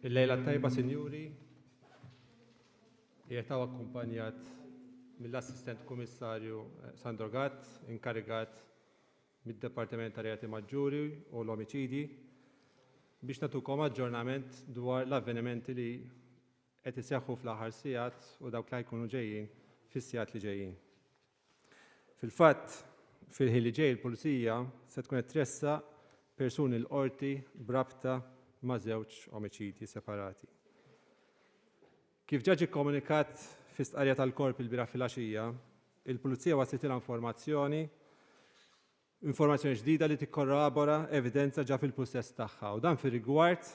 Il-lejla tajba, sinjuri, jietaw akkumpanjat mill-Assistent Kummissarju Sandro Gatt, inkarigat mid-Departiment ta' Reati Maġġuri u l-Omiċidi biex nagħtukom aġġornament dwar l-avvenimenti li qed iseħħu fl-aħħar sigħat u dawk li jkunu ġejjin fis-sigħat li ġejjin. Fil-fatt, fil-ħin li ġej il-Pulizija se tkun qed tressaq persuni l-qorti b'rabta ma' żewġ omiċidji separati. Kif ġa ġie kkomunikat fi stqarrija tal-Korp il-bieraħ filgħaxija, il-Pulizija waslitilha informazzjoni ġdida li tikkorrobora evidenza ġa fil-possess tagħha u dan fir-rigward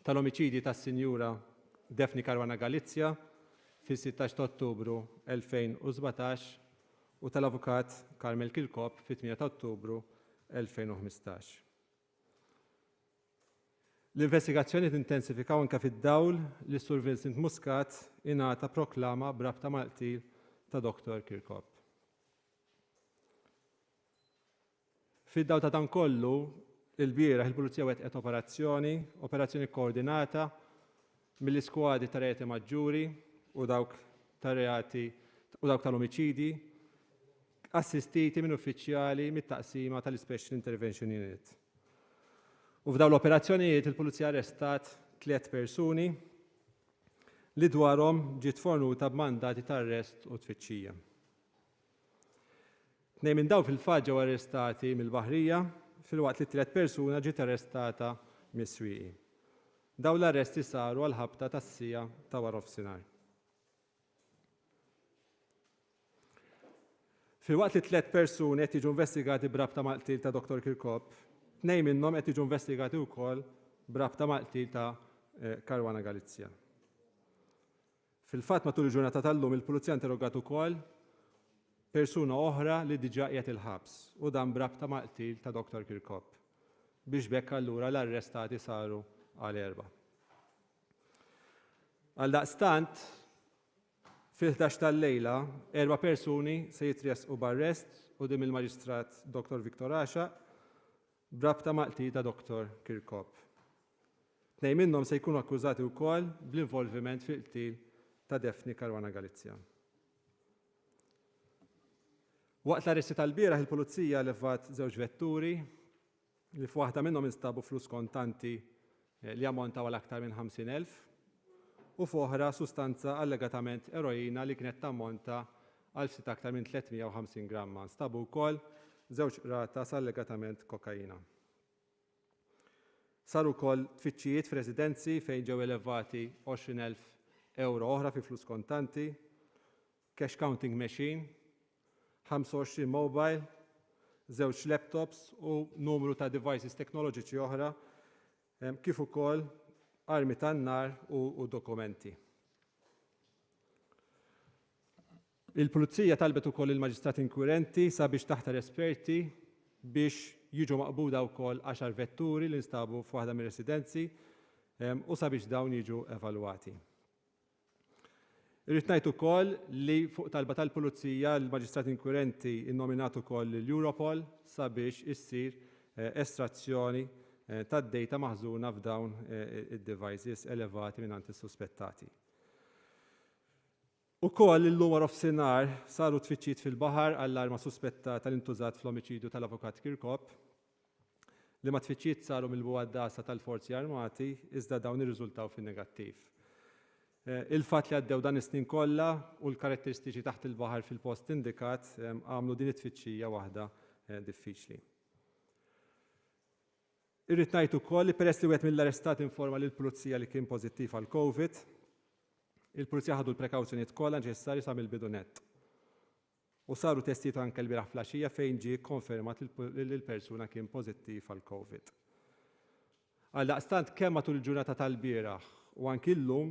tal-omiċidji tas-Sinjura Defni Karwana Galizja fis-16 ta' Ottubru 2017 u tal-Avukat Karmel Kirkop fit-8 ta' Ottubru 2015. L-investigazzjoni tintensifikaw anke fid-dawl li Sur Vincent Muscat ingħata proklama b'rabta mal-qtil ta' Dr. Kirkop. Fid-dawl ta' dan kollu, il-bieraħ il-Pulizija wettqet operazzjoni koordinata mill-iskwadi ta' reati maġġuri u dawk tal-omiċidi assistiti minn uffiċjali mit-taqsima tal-Special Intervention Unit. U f'dawn l-operazzjonijiet il-Pulizija arrestat 3 persuni li dwarhom ġiet fornuta b'mandati ta' arrest u tfittxija. 2 minn dawn fil-fatt ġew arrestati mill-Baħrija filwaqt li 3 persuna ġiet arrestata mis-Swieqi. Dawn l-arresti saru għal ħabta tas-sija ta' wara nofsinhar. Filwaqt li 3 persuni qed jiġu investigati b'rabta mal-qtil ta' Dr. Kirkop, 2 minnhom qed jiġu investigati wkoll b'rabta mal-qtil ta' Karwana Galizja. Fil-fatt matul il-ġurnata tal-lum il-Pulizija interrogat ukoll persuna oħra li diġà qiegħed il-ħabs u dan b'rabta mal-qtil ta' Dr. Kirkop biex bekk allura l-arrestati saru għal 4. Għaldaqstant, fil-11 tal-lejla, 4 persuni se jitressqu b'arrest quddiem il-Maġistrat Dr. Viktor Għaxa b'rabta mal-qtil ta' Dr. Kirkop. 2 minnhom se jkunu akkużati wkoll bl-involviment fil-qtil ta' Defni Karwana Galizja. Waqt l-arresti tal-bieraħ il-Pulizija levat 2 vetturi li f'waħda minnhom instabu flus kontanti li ammontaw għal aktar minn 50,000 u f'oħra sustanza allegatament eroina li kienet tammonta għal ftit aktar minn 350 gramma. Instabu wkoll 2 ratas allegatament kokaina. Saru wkoll tfittxijiet f'residenzi fejn ġew elevati 20,000 euro oħra fi flus kontanti, cash counting machine, 25 mobile, 2 laptops u numru ta' devices teknoloġiċi oħra, kif ukoll armi tan-nar u dokumenti. Il-Pulizija talbet ukoll il-Maġistrat inkwirenti sabiex taħtar esperti biex jiġu maqbuda wkoll 10 vetturi li nstabu f'waħda mir-residenzi u sabiex dawn jiġu evalwati. Irrid ngħid ukoll li fuq talba tal-Pulizija l-Maġistrat inkwirenti innominat ukoll l-Europol sabiex issir estrazzjoni tad-dejta maħżuna f'dawn id-devices elevati mingħand is-suspettati. Ukoll illum wara nofsinhar saru tfittxijiet fil-baħar għall-arma suspettata li ntużat fl-omiċidju tal-Avukat Kirkop li ma tfittxijiet saru mill-buwaddasa tal-Forzi Armati iżda dawn irriżultaw fin-negattiv. Il-fatt li għaddew dan is-snin kollha u l-karatteristiċi taħt il-baħar fil-post indikat għamlu din it-tfittxija waħda diffiċli. Irrid ngħid ukoll li peress li wieħed mill-arrestati informa lill-Pulizija li kien pożittiv għal COVID, il-Pulizija ħadu l-prekawzjonijiet kollha neċessarji sa mill-bidu nett. U saru testijiet anke l-bieraħ flaxija fejn ġie konfermat li l-persuna kien pożittiv għal COVID. Għaldaqstant kemm matul il-ġurnata tal-bieraħ u anki llum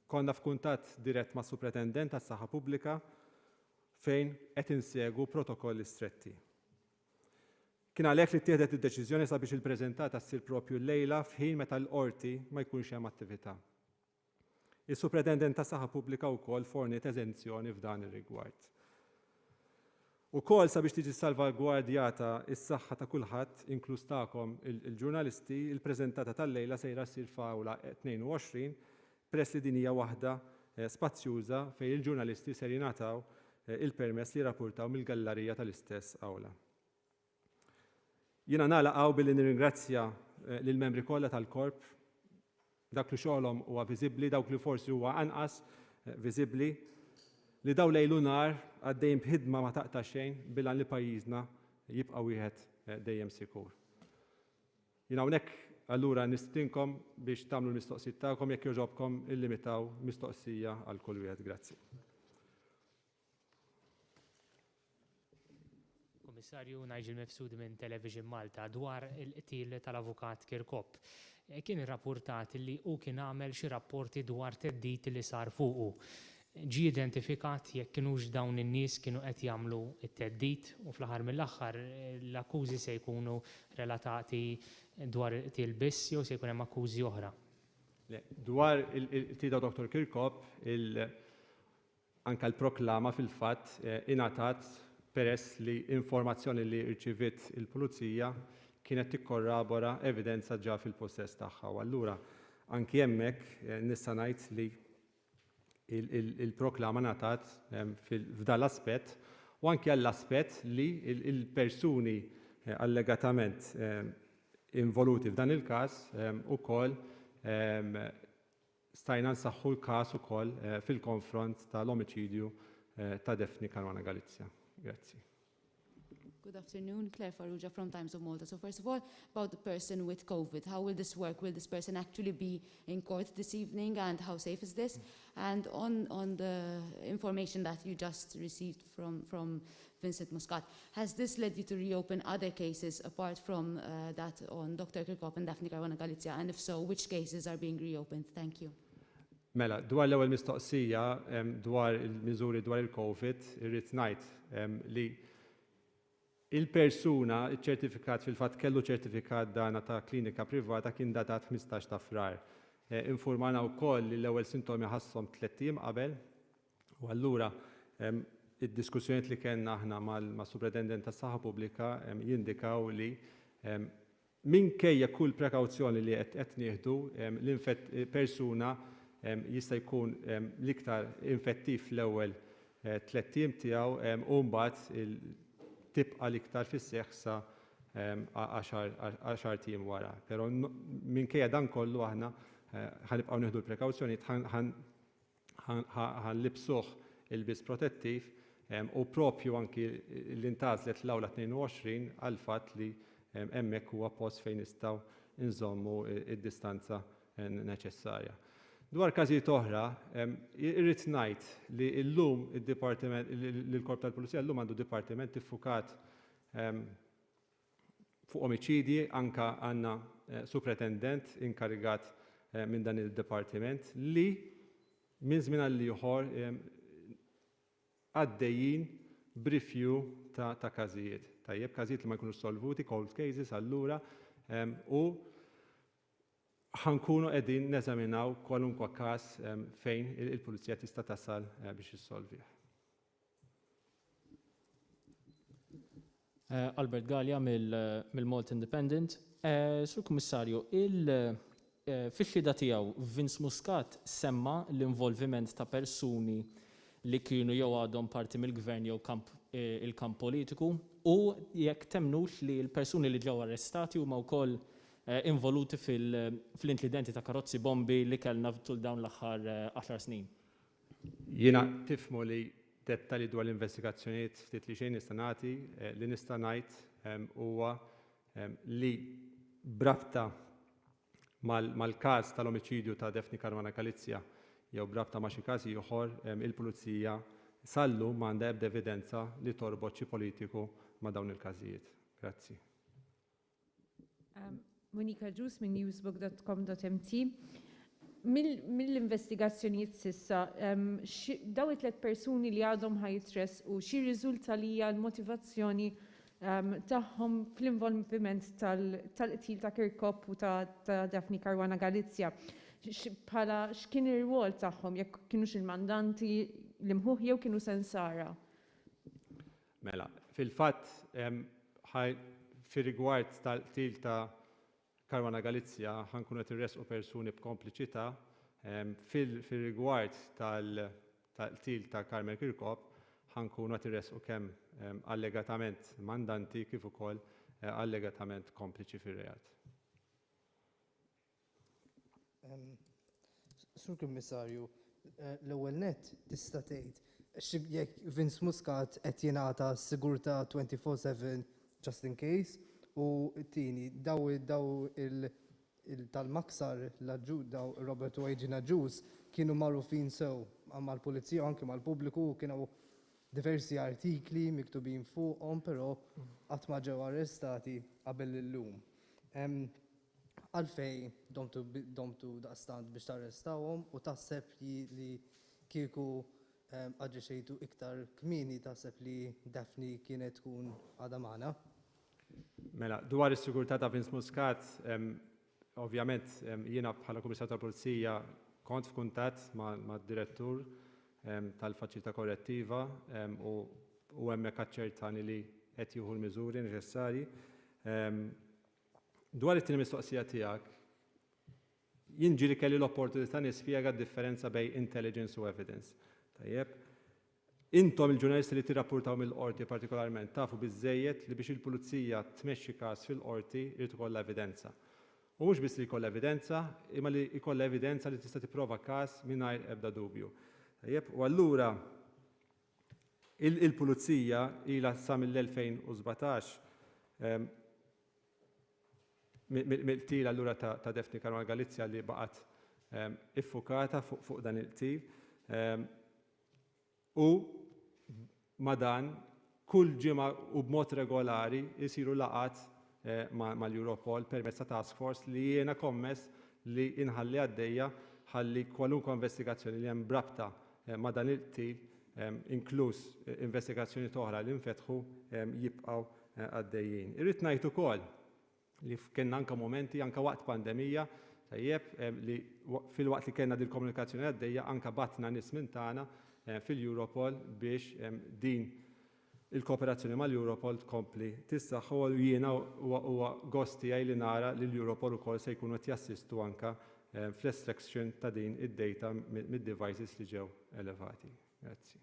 konna f'kuntatt dirett mas Supretendent tas-Saħħa Pubblika fejn qed insegwu protokolli stretti. Kien għalhekk li ttieħdet id-deċiżjoni sabiex il-preżentata ssir proprju llejla f'ħin meta l-qorti ma jkunx hemm attività. Is-Supretendent tas-Saħħa Pubblika wkoll forniet eżenzjoni f'dan ir-rigward. Ukoll sabiex tiġi salvagwardjata s-saħħa ta' kulħadd, inkluż tagħkom il-ġurnalisti, il-preżentata tal-lejla sejra ssir f'awla 22 peress li din hija waħda spazjuża fejn il-ġurnalisti ser jingħataw il-permess li jirrappurtaw mill-gallerija tal-istess awla. Jiena nagħlaq billi nirringrazzja lill-membri kollha tal-korp, dak li xogħolhom huwa viżibbli, dawk li forsi huwa anqas viżibbli, li daw lejlu nar għaddejjin b'ħidma ma taqta' xejn bilan li pajjiżna jibqa' wieħed dejjem sikur. Jiena hawnhekk allura nistinkom biex tagħmlu l-mistoqsijiet tagħkom jekk jogħġobkom illimitaw mistoqsija għal kull wieħed. Grazzi. Kummissarju Nigel Mifsud minn Television Malta dwar il-qtil tal-Avukat Kirkop. Kien irrappurtat li hu kien għamel xi rapporti dwar theddid li sar fuqu. Ġie identifikat jekk kienux dawn in-nies kienu qed jagħmlu t-theddid u fl-aħħar mill-aħħar l-akkużi se jkunu relatati dwar il-qtil biss jew se jkun hemm akkużi oħra. Dwar il-tida Dr. Kirkop, anke l-proklama fil-fatt ingħatat peress li informazzjoni li rċivit il-Pulizija kienet tikkorrabora evidenza ġa fil-possess tagħha. U allura anke hemmhekk nista' ngħid li il-proklama ngħatat f'dan l-aspett u anke għall-aspett li il-persuni allegatament involuti f'dan il-każ ukoll stajna nsaħħu l-każ ukoll fil-konfront tal-omiċidju ta' Daphne Caruana Galizia. Grazie. Good afternoon, Claire Farrugia from Times of Malta. So first of all, about the person with COVID, how will this work? Will this person actually be in court this evening and how safe is this? And on the information that you just received from Vincent Muscat, has this led you to reopen other cases apart from that on Dr. Kirkop and Daphne Caruana Galizia? And if so, which cases are being reopened? Thank you. Mela, dwar l-ewwel mistoqsija dwar il-miżuri dwar il-COVID, irrid ngħid li il-persuna iċ-ċertifikat fil-fatt kellu ċertifikat dana ta' klinika privata kien datat 15 ta' frar. Informana wkoll li l-ewwel sintomi ħasshom 3 ijiem qabel u allura id-diskussjonijiet li kellna aħna mas-Superintendent tas-Saħħa Pubblika jindikaw li minkejja kull prekawzjoni li qed nieħdu l-persuna jista' jkun l-iktar infettiv l-ewwel 3 ijiem tiegħu u mbagħad tibqa' l-iktar fis-seħħ sa 10 ijiem wara. Però minkejja dan kollu aħna ħanibqgħu nieħdu l-prekawzjonijiet ħanlibsuh il-biss protettiv u proprju anki l-intgħażlet l-awla 22 għal fatt li hemmhekk huwa post fejn nistgħu nżommu d-distanza neċessarja. Dwar każijiet oħra, irrid ngħid li llum id-Dipartiment l-Korp tal-Pulizija llum għandu dipartiment iffukat fuq omiċidji, anke għandna superintendent inkarigat minn dan il-dipartiment li minn żmien għal ieħor għaddejjin b'review ta' każijiet. Tajjeb, każijiet li ma jkunux solvuti, cold cases allura u ħankunu qegħdin neżaminaw kwalunkwe każ fejn il-Pulizija tista' tasal biex issolvih. Albert Gallia mill-Malta Independent. Sur Kummissarju, fix-xhieda tiegħu Vince Muscat semma l-involviment ta' persuni li kienu jew għadhom parti mill-gvern jew il-kamp politiku u jekk temnux li l-persuni li ġew arrestati huma wkoll involuti fl-inċidenti ta' karozzi bombi li kellna tul dawn l-aħħar 10 snin. Jiena tifhmu li dettalji dwar l-investigazzjonijiet ftit li xejn nista' nagħti li nista' ngħid huwa li brabta mal-każ tal-omiċidju ta' Daphne Caruana Galizia jew brabta ma' xi każ ieħor il-Pulizija sallu m'għandha ebda evidenza li torbot xi politiku ma' dawn il-każijiet. Grazzi. Monika Ġus minn newsbook.com.mt. Mill-investigazzjonijiet sissa, daw it-3 persuni li għadhom ħajtress u xi riżulta li hija l-motivazzjoni tagħhom fl-involviment tal-qtil ta' Kirkop u ta' Daphne Caruana Galizia. Bħala x'kien ir-rwol tagħhom, jekk kienux il-mandanti l-imħuħ jew kienu sensara? Mela, fil-fatt, fir-rigward tal-qtil ta' Caruana Galizia ħankunu qed irresqu persuni b'kompliċità, fil-rigward tal-qtil ta' Carmen Kirkop ħankunu qed irresqu kemm allegatament mandanti kif ukoll allegatament kompliċi fir-reat. Sur Kummissarju, l-ewwel nett tista' tgħid jekk Vince Muscat qed jingħata sigurtà 24/7 just in case u t-tieni daw tal-maksar daw Robert Wade Naġus kienu magħrufin sew mal-pulizija anke mal-pubbliku kienu diversi artikli miktubin fuqhom però qatt ma ġew arrestati qabel illum. Għalfej domtu daqstant biex tarrestawhom u taħseb li kieku aġġexejtu iktar kmieni taħseb li Daphne kienet tkun għadha magħna? Mela, dwar is-sigurtà ta' Vince Muscat, ovvjament jiena bħala Kummissarju tal-Pulizija kont f'kuntatt mad-direttur tal-faċilità korrettiva u hemmhekk aċċertani li qed jieħu l-miżuri neċessarji. Dwar it-tieni mistoqsija tiegħek, jien ġieli kelli l-opportunità nispjega d-differenza bejn intelligence u evidence. Tajjeb, intom il-ġurnalisti li tirrappurtaw mill-qorti partikolarment tafu biżżejjed li biex il-pulizija tmexxi każ fil-qorti irid ikollha evidenza. U mhux biss li jkollha evidenza, imma li jkollha evidenza li tista' tipprova każ mingħajr ebda dubju. Tajjeb, u allura il-pulizija ilha sa mill-2017 mill-qtil allura ta' Daphne Caruana Galizia li baqgħet iffukata fuq dan il-qtil. U madan kull ġimgħa u b'mod regolari jsiru laqat mal-Europol permezz ta' task force li jiena kommess li inħalli għaddejja ħalli kwalunkwe investigazzjoni li hemm brabta ma' dan il-qtil, inkluż investigazzjoni oħra li nfetħu jibqgħu għaddejjin. Irrid ngħid ukoll li kienna anke momenti anke waqt pandemija tajjeb li fil-waqt li kellna din komunikazzjoni għaddejja anke batna nies minn tagħna fil-Europol biex din il-kooperazzjoni mal-Europol tkompli tissaħħu u jiena huwa gost tiegħi li nara li l-Europol ukoll se jkunu qed jassistu anke fl-extraction ta' din id-data mid-devices li ġew elevati. Grazzi.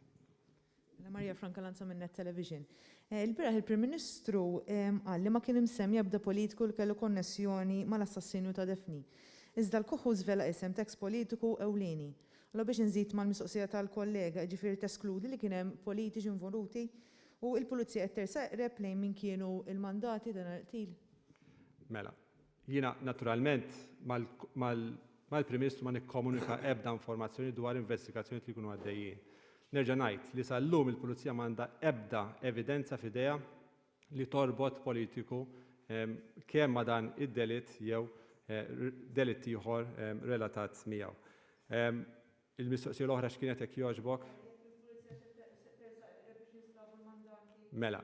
Marja Franca Lanza minn Net Television. Il-biraħ il-Prim Ministru qal li ma kien imsemmi ebda politiku li kellu konnessjoni mal-assassinju ta' Daphne. Iżda l-koħu żvela isem tekst politiku ewlieni. Allora biex nżid mal-mistoqsija tal-kollega, ġifieri teskludi li kien hemm politiċi involuti u l-pulizija qed tersaq lejn min kienu il-mandati dan il-qtil. Mela, jiena naturalment mal-Prim Ministru ma nikkomunika ebda informazzjoni dwar investigazzjoni li jkunu għaddejjin. Nerġa' ngħid li sal-lum il-pulizija m'għandha ebda evidenza f'idejha li torbot politiku kemm ma dan id-delitt jew delitt ieħor relatat miegħu. Il-mistoqsija l-oħra x'kienet hekk jogħġbok? Mela,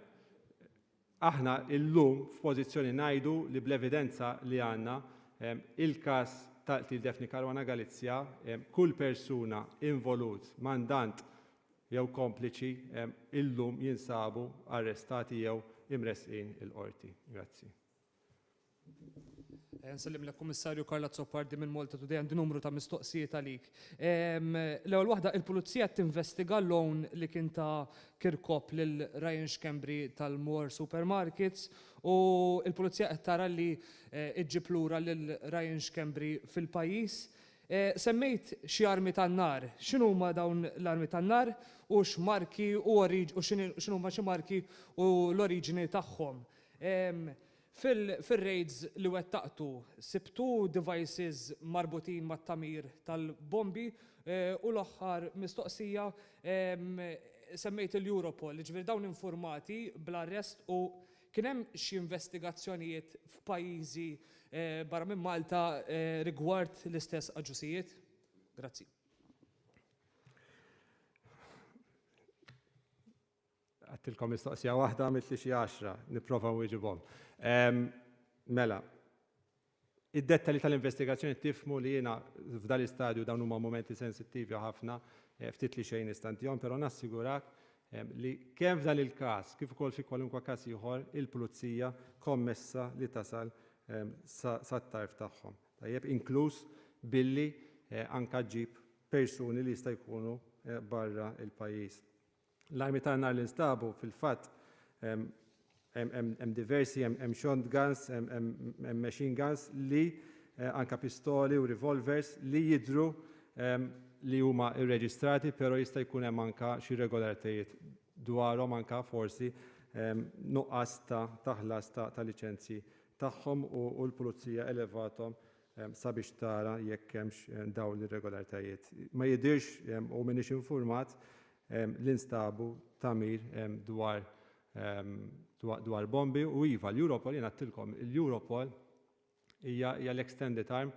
aħna illum f'pożizzjoni ngħidu li bl-evidenza li għandna il-każ tal-qtil Daphne Caruana Galizia, kull persuna involut, mandant jew kompliċi illum jinsabu arrestati jew imresqin il-qorti. Grazzi. Nsellim l-Kummissarju Karla Zoppardi minn Malta Today għandi numru ta' mistoqsijiet għalik. L-ewwel waħda il-Pulizija tinvestiga l-loan li kien ta' Kirkop lil Ryan Xkembri tal-Moore Supermarkets u l-Pulizija qed tara li iġġib lura lil Ryan Xkembri fil-pajjiż. Semmejt xi armi tan-nar. X'inhuma dawn l-armi tan-nar u x'marki u x'inhuma xi marki u l-oriġini tagħhom. Fil-raids li wettaqtu, sibtu devices marbutin mat-tamir tal-bombi u l-aħħar mistoqsija semmejt il-Europol, ġifieri dawn informati bl-arrest u kien hemm xi investigazzjonijiet f'pajjiżi barra minn Malta rigward l-istess aġusijiet? Grazzi. Għattilkom mistoqsija waħda għamilt li xi 10, nipprova nwieġibhom. Mela, id-dettali tal-investigazzjoni tifhmu li jiena f'dan l-istadju dawn huma momenti sensittivi ħafna, ftit li xejn nistantihom, però nassigurak li kemm f'dan il-każ kif ukoll fi kwalunkwe każ ieħor il-pulizija kommessa li tasal sat-tarf tagħhom. Tajjeb inkluż billi anka ġib persuni li jista' jkunu barra il-pajjiż. L-armi tagħna li nstabu fil-fatt hemm diversi, hemm shotguns, hemm machine guns li anka pistoli u revolvers li jidhru li huma irreġistrati, però jista' jkun hemm anka xi regolaritajiet dwarhom anka forsi nuqqas ta' ħlas ta' liċenzji tagħhom u l-pulizija elevathom sabiex tara jekk hemmx dawn l-irregolaritajiet. Ma jidhirx u m'iniex infurmat li nstabu tamir dwar bombi u iva l-Europol jien għattilkom il-Europol hija l-extended arm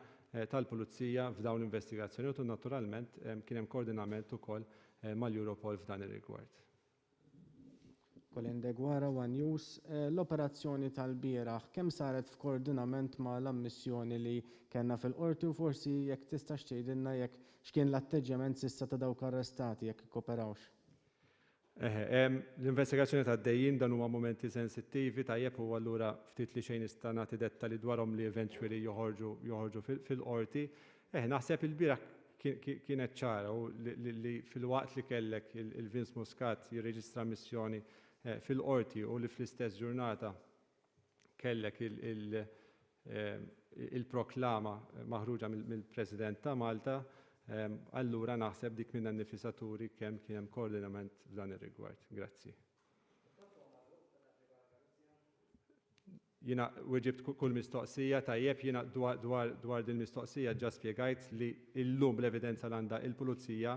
tal-pulizija f'dawn l-investigazzjonijiet u naturalment kien hemm koordinament ukoll mal-Europol f'dan ir-rigward. Colin Degwara, One News, l-operazzjoni tal-bieraħ kemm saret f'koordinament ma' l-ammissjoni li kellna fil-qorti u forsi jekk tista' tgħidilna jekk x'kien l-atteġġament s'issa ta' dawk arrestati jekk ikkooperawx. L-investigazzjoni ta' dejjin dan huma momenti sensittivi tajjeb u allura ftit li xejn nista' nagħti dettali dwarhom li eventually joħorġu fil-qorti. Naħseb il-bieraħ kienet ċara u li fil-waqt li kellek il-Vince Muscat jirreġistra missjoni fil-qorti u li fl-istess ġurnata kellek il-proklama maħruġa mill-President ta' Malta, allura naħseb dik minn nifisaturi kemm kien hemm koordinament f'dan ir-rigward. Grazzi. Jiena weġibt kull mistoqsija tajjeb jiena dwar din mistoqsija ġa spjegajt li llum l-evidenza l-għandha il-pulizija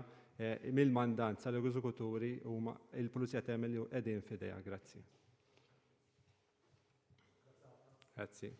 mill-mandant sal-eżekuturi huma il-pulizija tagħmel li qegħdin f'idejha. Grazzi. Grazzi.